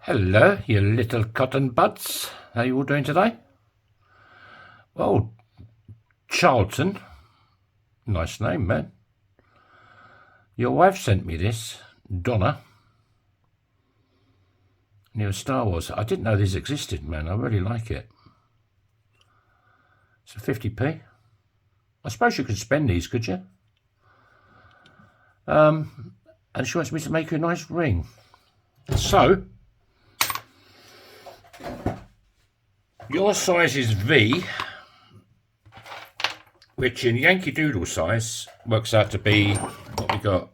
Hello, you little cotton buds. How you all doing today? Oh, Charlton. Nice name, man. Your wife sent me this. Donna. New Star Wars. I didn't know these existed, man. I really like it. It's a 50p. I suppose you could spend these, could you? And she wants me to make you a nice ring. So, your size is V, which in Yankee Doodle size works out to be what we got.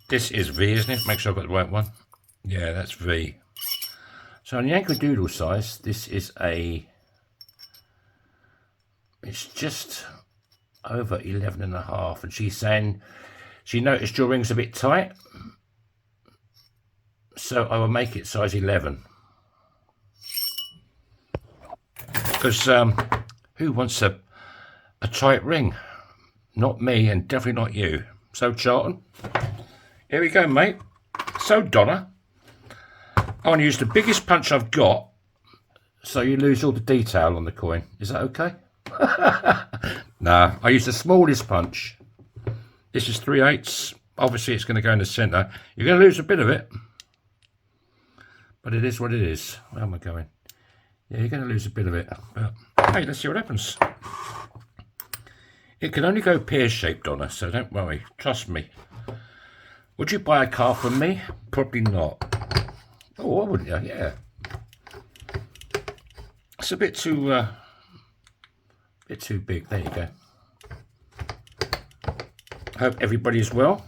This is V, isn't it? Make sure I've got the right one. Yeah, that's V. So in Yankee Doodle size, this is it's just over 11 and a half. And she's saying she noticed your ring's a bit tight, so I will make it size 11. Because who wants a tight ring? Not me, and definitely not you. So Charlton, here we go, mate. So Donna, I want to use the biggest punch I've got, so you lose all the detail on the coin. Is that okay? Nah, I use the smallest punch. This is 3/8. Obviously, it's going to go in the centre. You're going to lose a bit of it, but it is what it is. Where am I going? Yeah, you're going to lose a bit of it. But hey, let's see what happens. It can only go pear-shaped, Donna, so don't worry. Trust me. Would you buy a car from me? Probably not. Oh, why wouldn't you? Yeah. It's a bit too big. There you go. Hope everybody's well.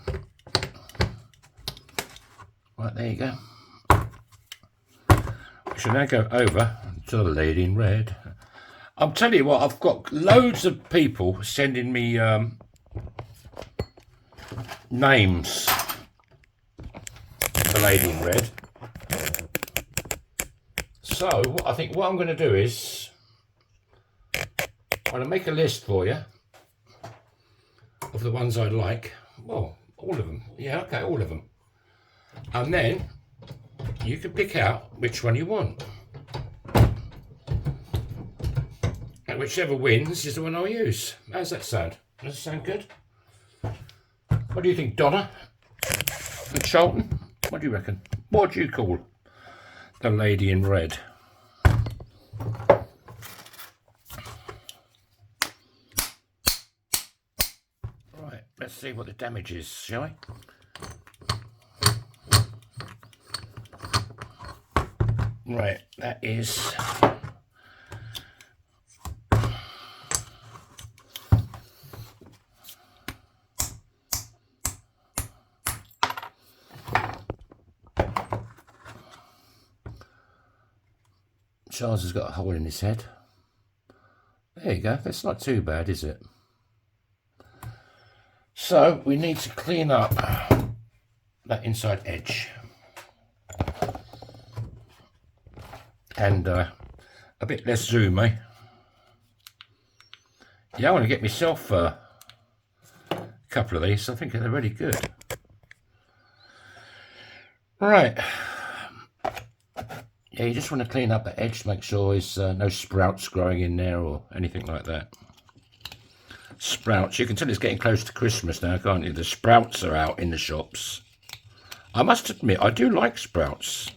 Right, there you go. We shall now go over to the lady in red. I'll tell you what, I've got loads of people sending me names for the lady in red. So I think what I'm going to do is I'm going to make a list for you of the ones I like. Well, all of them. Yeah, okay, all of them. And then you can pick out which one you want. And whichever wins is the one I'll use. How's that sound? Does it sound good? What do you think, Donna? And Charlton? What do you reckon? What do you call the lady in red? Right, let's see what the damage is, shall we? Right, that is Charles has got a hole in his head. There you go, that's not too bad, is it? So we need to clean up that inside edge. And a bit less zoom, eh? Yeah, I want to get myself a couple of these. I think they're really good. Right. Yeah, you just want to clean up the edge to make sure there's no sprouts growing in there or anything like that. Sprouts. You can tell it's getting close to Christmas now, can't you? The sprouts are out in the shops. I must admit, I do like sprouts.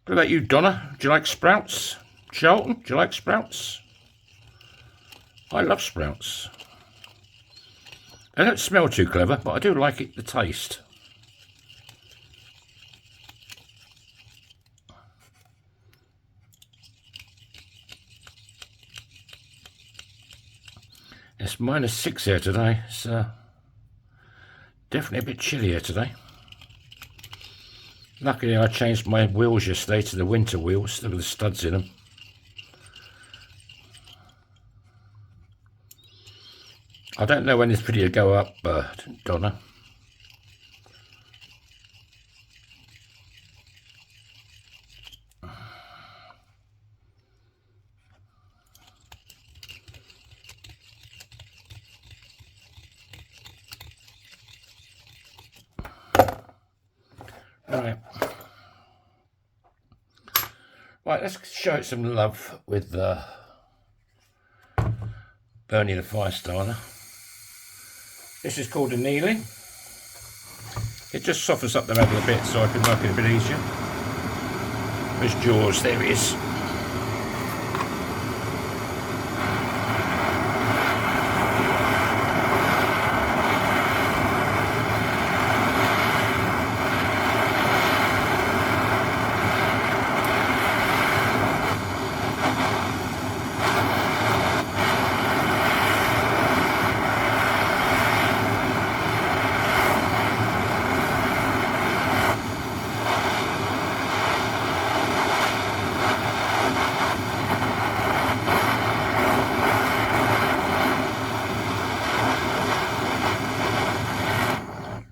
What about you, Donna? Do you like sprouts? Charlton, do you like sprouts? I love sprouts. They don't smell too clever, but I do like it, the taste. It's -6 here today. It's definitely a bit chillier today. Luckily I changed my wheels yesterday to the winter wheels with the studs in them. I don't know when this video will go up, Donna. Right. Right, let's show it some love with Bernie the Fire Starter. This is called annealing. It just softens up the metal a bit so I can work it a bit easier. There's Jaws, there he is.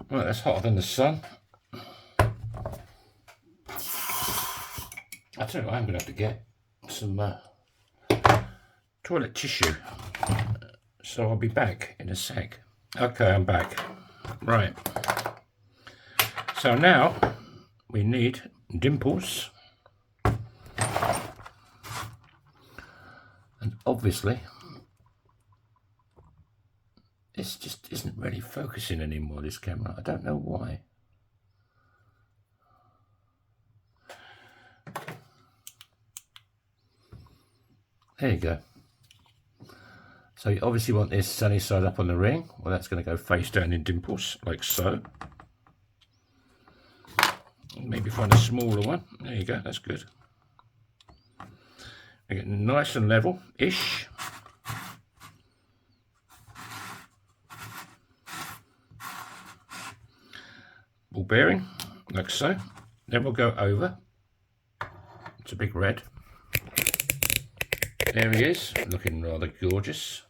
Right, that's hotter than the sun. I tell you what, I'm going to have to get some toilet tissue. So I'll be back in a sec. Okay, I'm back. Right. So now we need dimples. And obviously, this just isn't really focusing anymore, this camera. I don't know why. There you go. So you obviously want this sunny side up on the ring. Well, that's going to go face down in dimples, like so. Maybe find a smaller one. There you go, that's good. Make it nice and level-ish. Ball bearing, like so. Then we'll go over. It's a big red. There he is, looking rather gorgeous.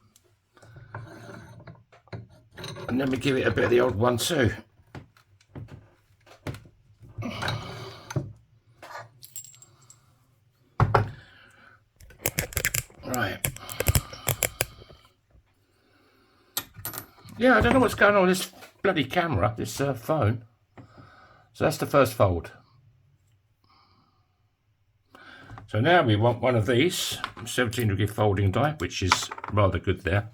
And then we give it a bit of the old one too. Right. Yeah, I don't know what's going on with this bloody camera, this phone. So that's the first fold. So now we want one of these 17-degree folding die, which is rather good there.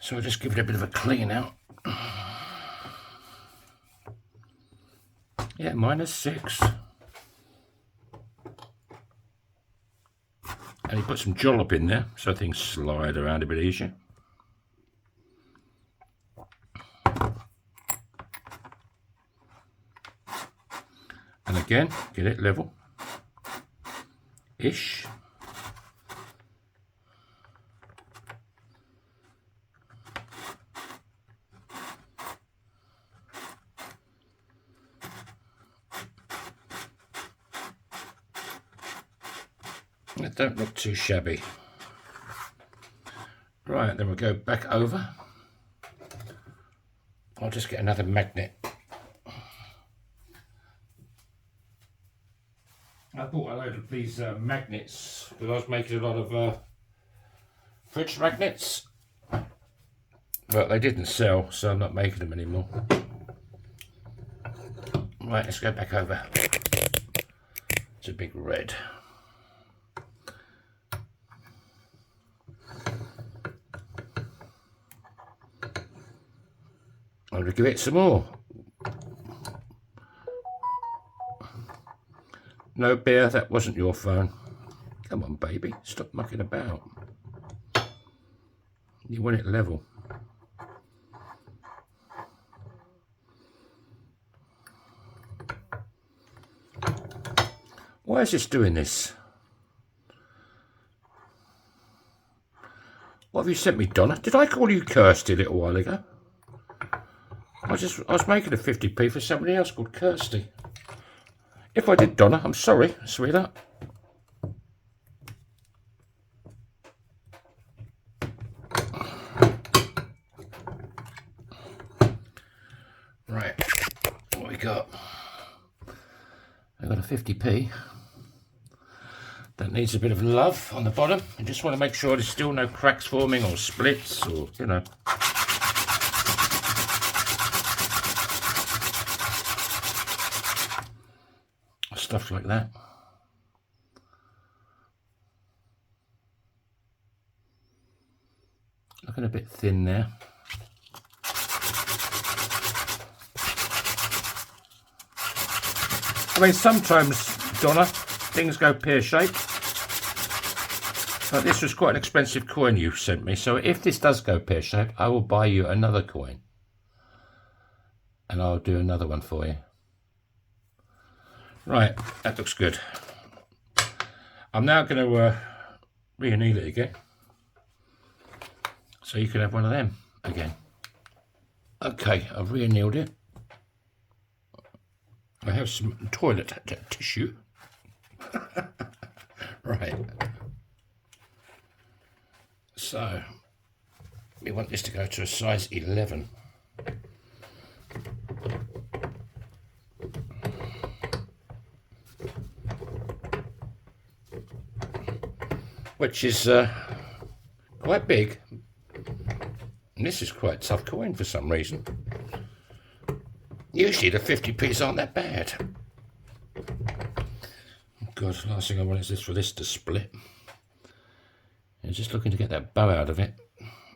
So I'll just give it a bit of a clean out. Yeah, -6. And you put some jollop in there so things slide around a bit easier. And again, get it level-ish. It don't look too shabby. Right, then we'll go back over. I'll just get another magnet. I bought a load of these magnets because I was making a lot of fridge magnets, but they didn't sell, so I'm not making them anymore. Right, let's go back over. It's a big red. I'm going to give it some more. No, Bear, that wasn't your phone. Come on, baby, stop mucking about. You want it level. Why is this doing this? What have you sent me, Donna? Did I call you Kirsty a little while ago? I was making a 50p for somebody else called Kirsty. If I did, Donna, I'm sorry, sweetheart. Right, what we got? I got a 50p. That needs a bit of love on the bottom. I just want to make sure there's still no cracks forming or splits or, you know. stuff like that. Looking a bit thin there. I mean, sometimes, Donna, things go pear-shaped. But this was quite an expensive coin you sent me, so if this does go pear-shaped, I will buy you another coin. And I'll do another one for you. Right, that looks good. I'm now going to re-anneal it again. So you can have one of them again. Okay, I've re-annealed it. I have some toilet tissue. Right. So, we want this to go to a size 11. Which is quite big. And this is quite a tough coin for some reason. Usually the 50p's aren't that bad. God, last thing I want is this for this to split. I'm just looking to get that bow out of it.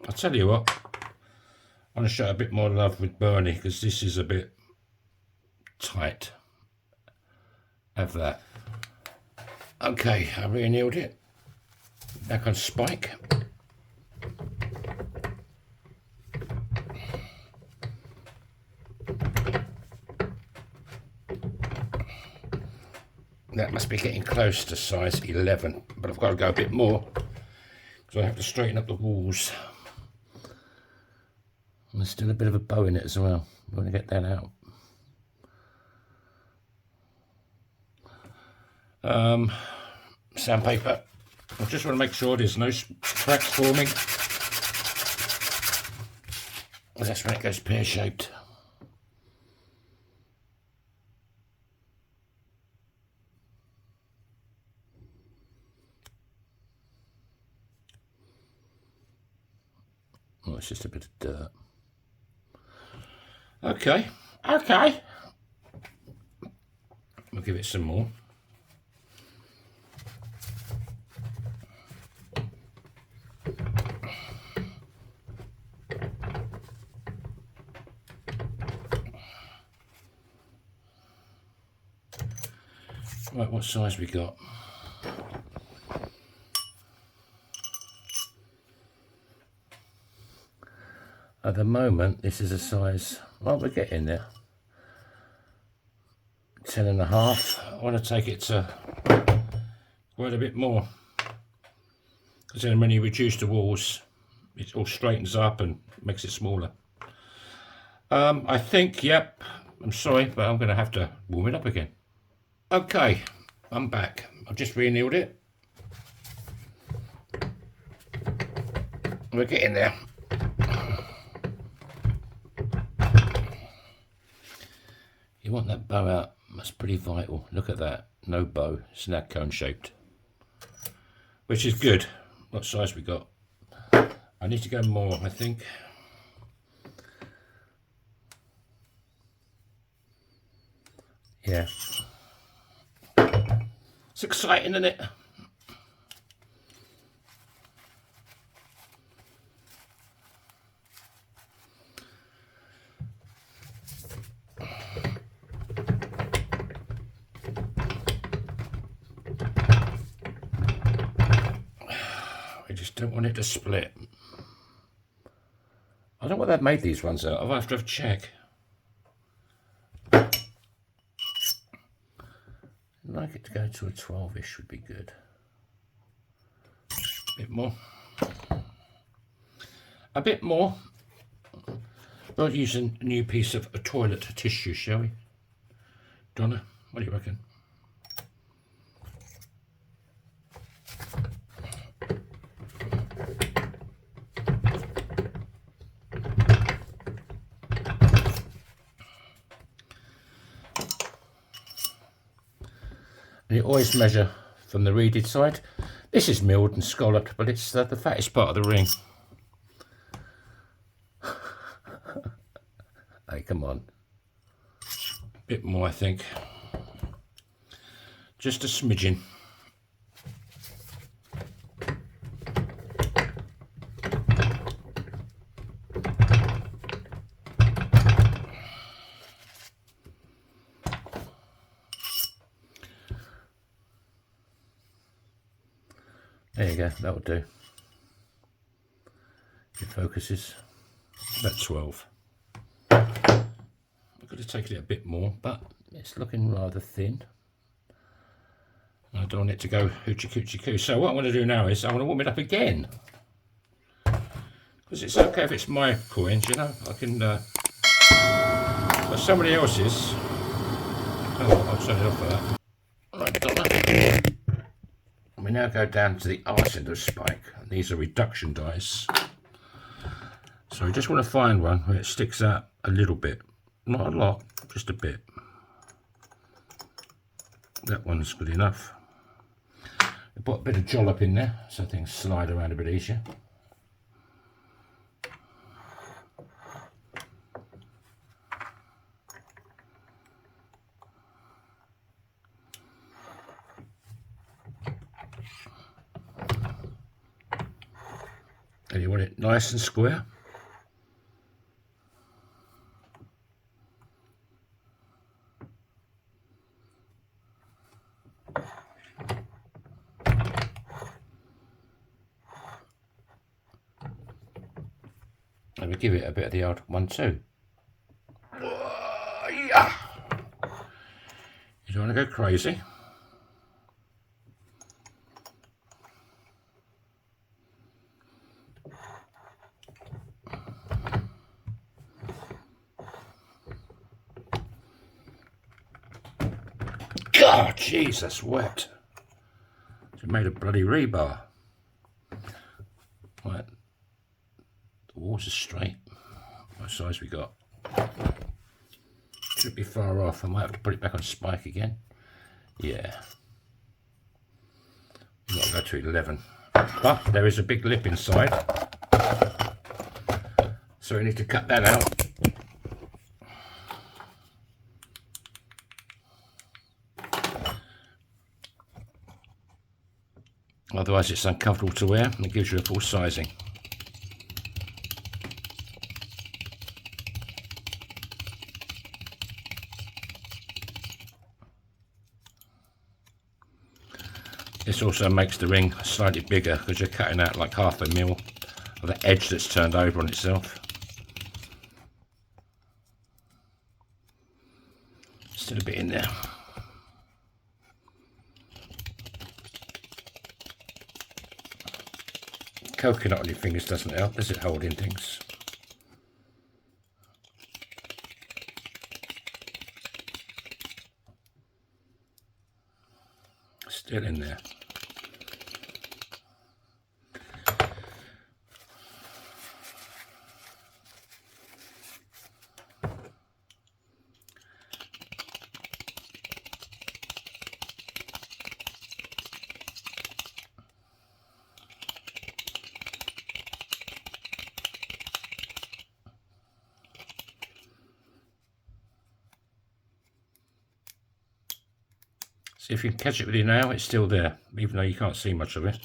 I'll tell you what, I want to show a bit more love with Bernie because this is a bit tight. Have that. Okay, I re-annealed it. Back on spike. That must be getting close to size 11, but I've got to go a bit more because I have to straighten up the walls. And there's still a bit of a bow in it as well. I'm going to get that out. Sandpaper. I just want to make sure there's no cracks forming. That's when it goes pear-shaped. Oh, it's just a bit of dirt. Okay, okay. We'll give it some more. Right, what size we got? At the moment, this is a size, well, we're getting there. 10.5. I want to take it to quite a bit more. Because then when you reduce the walls, it all straightens up and makes it smaller. I think, yep, I'm sorry, but I'm going to have to warm it up again. Okay, I'm back. I've just re-annealed it. We're getting there. You want that bow out, that's pretty vital. Look at that, no bow, it's now cone shaped. Which is good. What size we got? I need to go more, I think. Yeah. It's exciting, isn't it? I just don't want it to split. I don't know what they've made these ones out of. I have to have a check. I'd like it to go to a 12-ish would be good. A bit more. A bit more. We'll use a new piece of a toilet tissue, shall we? Donna, what do you reckon? And you always measure from the reeded side. This is milled and scalloped, but it's the fattest part of the ring. Hey, come on. A bit more, I think. just a smidgen. There you go, that'll do. It focuses. About 12. I could have taken it a bit more, but it's looking rather thin. I don't want it to go hoochie coochie coo. So what I'm going to do now is I'm going to warm it up again. Because it's okay if it's my coins, you know. I can, but somebody else's. Oh, I'll turn it off for that. Right, Donna. We now go down to the arse end of spike. And these are reduction dies. So we just want to find one where it sticks out a little bit. Not a lot, just a bit. That one's good enough. I put a bit of jollop in there so things slide around a bit easier. And you want it nice and square. And we give it a bit of the odd 1, 2. Yeah. You don't want to go crazy. God, jeez, that's wet. It's made of bloody rebar. Right. The water's straight. What size we got? Should be far off. I might have to put it back on spike again. Yeah. We've got to go to 11. But there is a big lip inside. So we need to cut that out. Otherwise it's uncomfortable to wear and it gives you a full sizing. This also makes the ring slightly bigger because you're cutting out like 1/2 mil of the edge that's turned over on itself. Still a bit in there. Coconut on your fingers doesn't help, does it, holding things? Still in there. See if you can catch it with your nail, it's still there, even though you can't see much of it.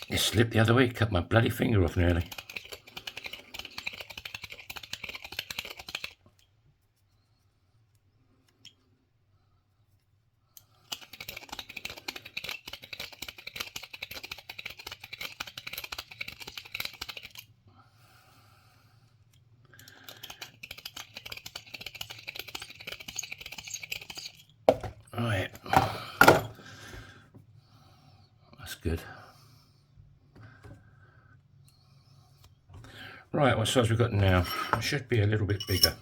It slipped the other way, cut my bloody finger off nearly. Right, that's good. Right, what size we got now? It should be a little bit bigger.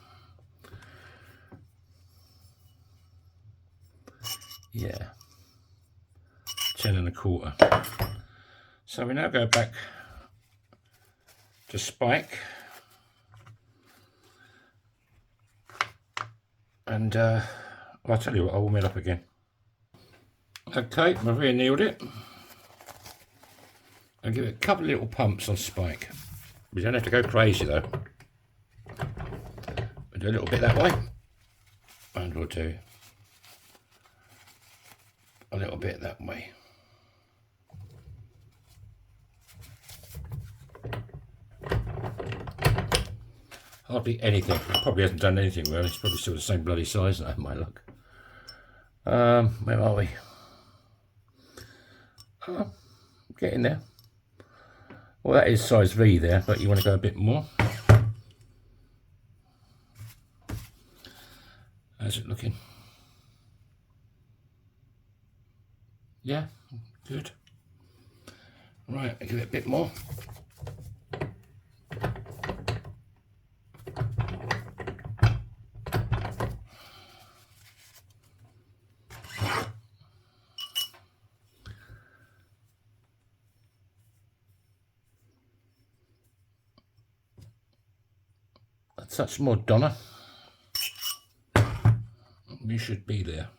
Yeah, 10 1/4. So we now go back to spike and I'll tell you what, I'll warm it up again. Okay, I've re-annealed it. I'll give it a couple of little pumps on spike. We don't have to go crazy though. We'll do a little bit that way, and we'll do a little bit that way. Hardly anything. Probably hasn't done anything really. It's probably still the same bloody size now, my luck. Where are we? Getting there. Well, that is size V there, but you want to go a bit more. How's it looking? Yeah, good. Right, I'll give it a bit more. A touch more, Donna. We should be there.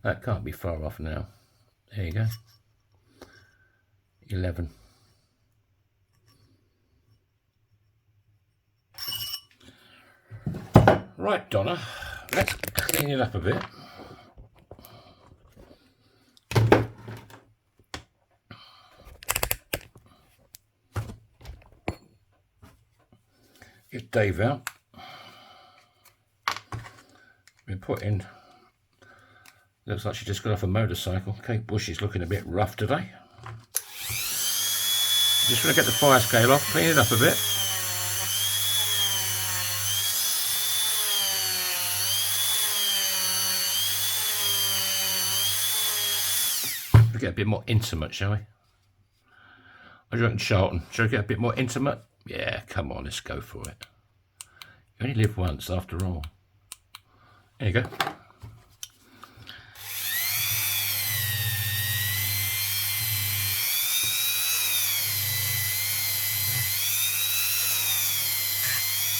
That can't be far off now. There you go. 11. Right, Donna, let's clean it up a bit. Get Dave out. We put in. Looks like she just got off a motorcycle. Kate Bush is looking a bit rough today. Just want to get the fire scale off, clean it up a bit. We'll get a bit more intimate, shall we? What do you reckon, Charlton? Shall we get a bit more intimate? Yeah, come on, let's go for it. You only live once, after all. There you go.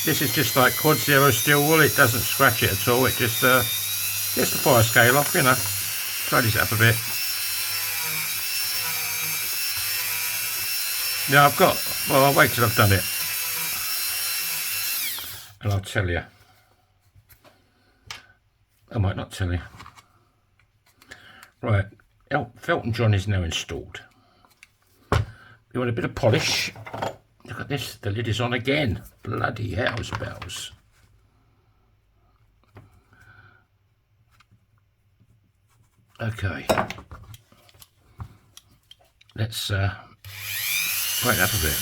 This is just like Quad Zero steel wool. It doesn't scratch it at all. It just gets the fire scale off, you know. Tidies it up a bit. Yeah, I've got. Well, I'll wait till I've done it, and I'll tell you. I might not tell you. Right, Felton John is now installed. You want a bit of polish? Look at this, the lid is on again. Bloody hell's bells. Okay. Let's brighten up a bit.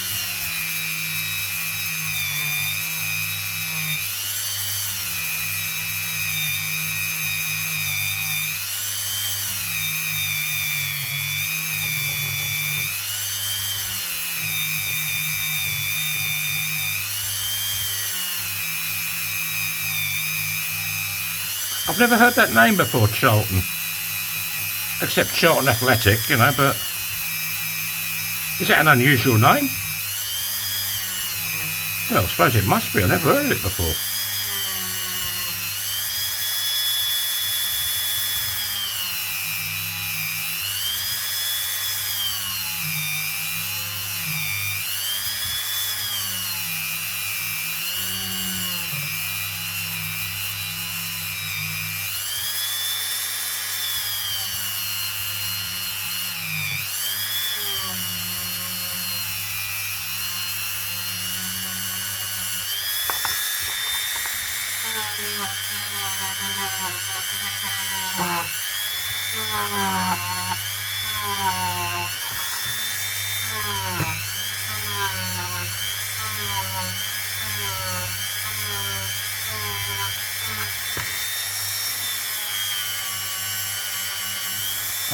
I've never heard that name before, Charlton. Except Charlton Athletic, you know, but is that an unusual name? Well, I suppose it must be. I've never heard of it before.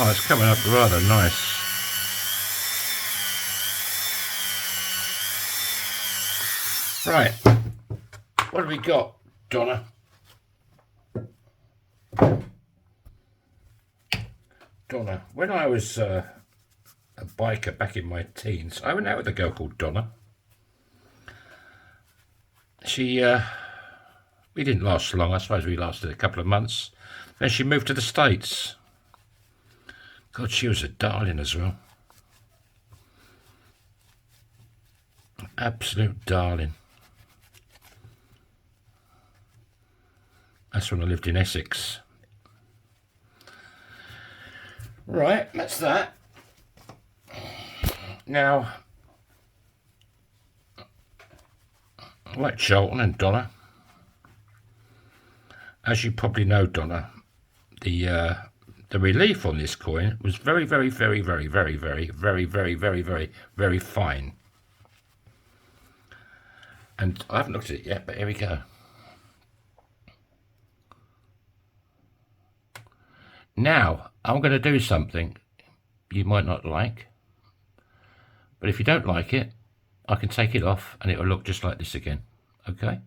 Oh, it's coming up rather nice. Right, what have we got, Donna? Donna, when I was a biker back in my teens, I went out with a girl called Donna. we didn't last long. I suppose we lasted a couple of months. Then she moved to the States. God, she was a darling as well. Absolute darling. That's when I lived in Essex. Right, that's that. Now, like Charlton and Donna, as you probably know, Donna, the relief on this coin was very, very, very, very, very, very, very, very, very, very, very fine. And I haven't looked at it yet, but here we go. Now, I'm going to do something you might not like. But if you don't like it, I can take it off and it will look just like this again. Okay?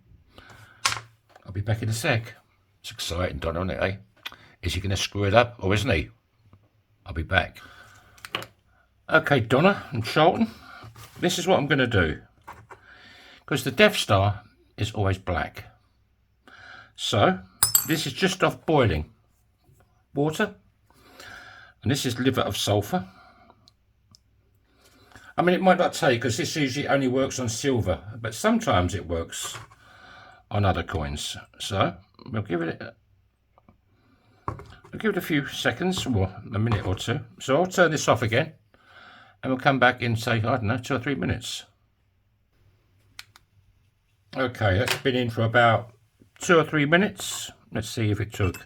I'll be back in a sec. It's exciting, Donna, isn't it, eh? Is he going to screw it up or isn't he? I'll be back. Okay, Donna and Charlton, this is what I'm going to do. Because the Death Star is always black. So, this is just off boiling water. And this is liver of sulphur. I mean, it might not take, because this usually only works on silver, but sometimes it works on other coins. So, we'll give it a few seconds, or a minute or two. So I'll turn this off again, and we'll come back in, say, I don't know, 2 or 3 minutes. Okay, that's been in for about 2 or 3 minutes. Let's see if it took.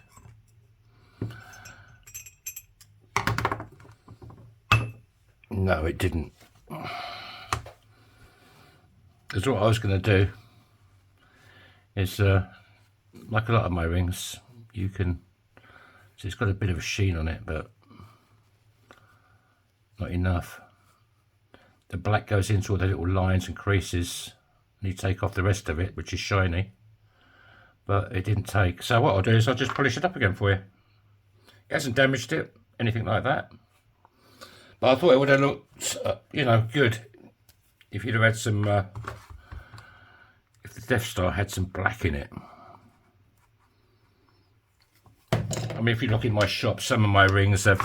No, it didn't. Because what I was going to do is, like a lot of my rings, you can, so it's got a bit of a sheen on it, but not enough. The black goes into all the little lines and creases, and you take off the rest of it, which is shiny, but it didn't take. So what I'll do is I'll just polish it up again for you. It hasn't damaged it, anything like that. But I thought it would have looked, you know, good if you'd have had some, if the Death Star had some black in it. I mean, if you look in my shop, some of my rings have,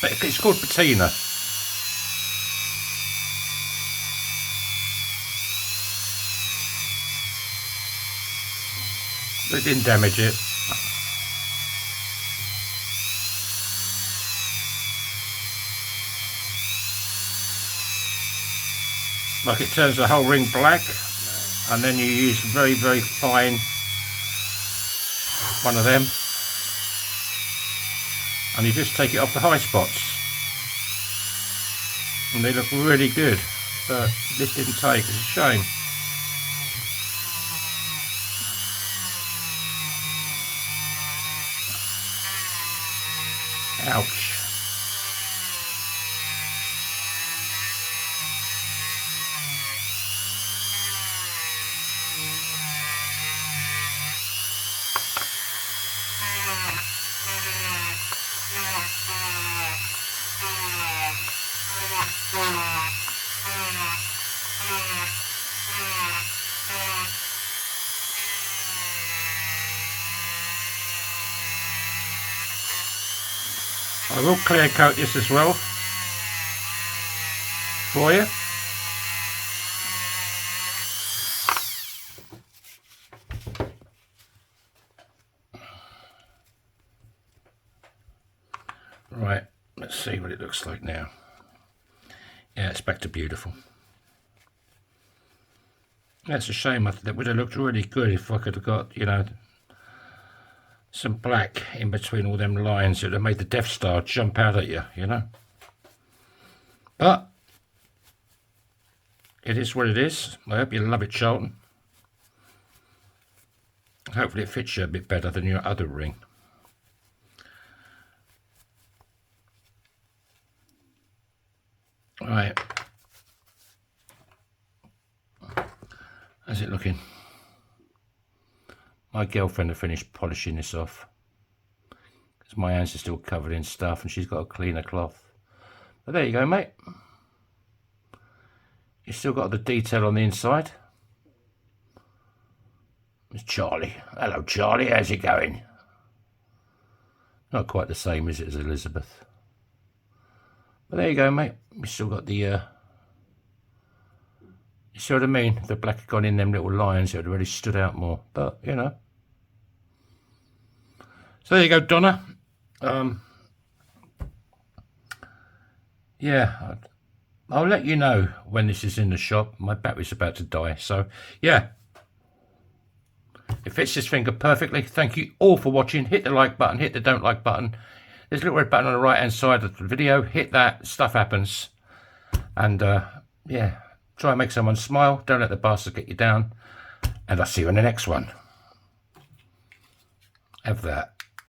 it's called patina. But it didn't damage it. Like, it turns the whole ring black, and then you use very, very fine one of them, and you just take it off the high spots, and they look really good. But this didn't take, it's a shame. Ouch. I will clear coat this as well for you. Right, let's see what it looks like now. Yeah, it's back to beautiful. That's a shame. That would have looked really good if I could have got, you know, some black in between all them lines. It would have made the Death Star jump out at you, you know. But it is what it is. I hope you love it, Charlton. Hopefully it fits you a bit better than your other ring. Right. How's it looking? My girlfriend had finished polishing this off because my hands are still covered in stuff and she's got a cleaner cloth. But there you go, mate. You've still got the detail on the inside. It's Charlie. Hello, Charlie. How's it going? Not quite the same, is it, as Elizabeth? But there you go, mate. We still got the, you see what I mean? If the black had gone in them little lines, it would have really stood out more. But, you know. So there you go, Donna. Yeah, I'll let you know when this is in the shop. My battery's about to die. So, yeah. It fits this finger perfectly. Thank you all for watching. Hit the like button. Hit the don't like button. There's a little red button on the right hand side of the video. Hit that. Stuff happens. And, yeah. Try and make someone smile. Don't let the bastards get you down. And I'll see you in the next one. Have that.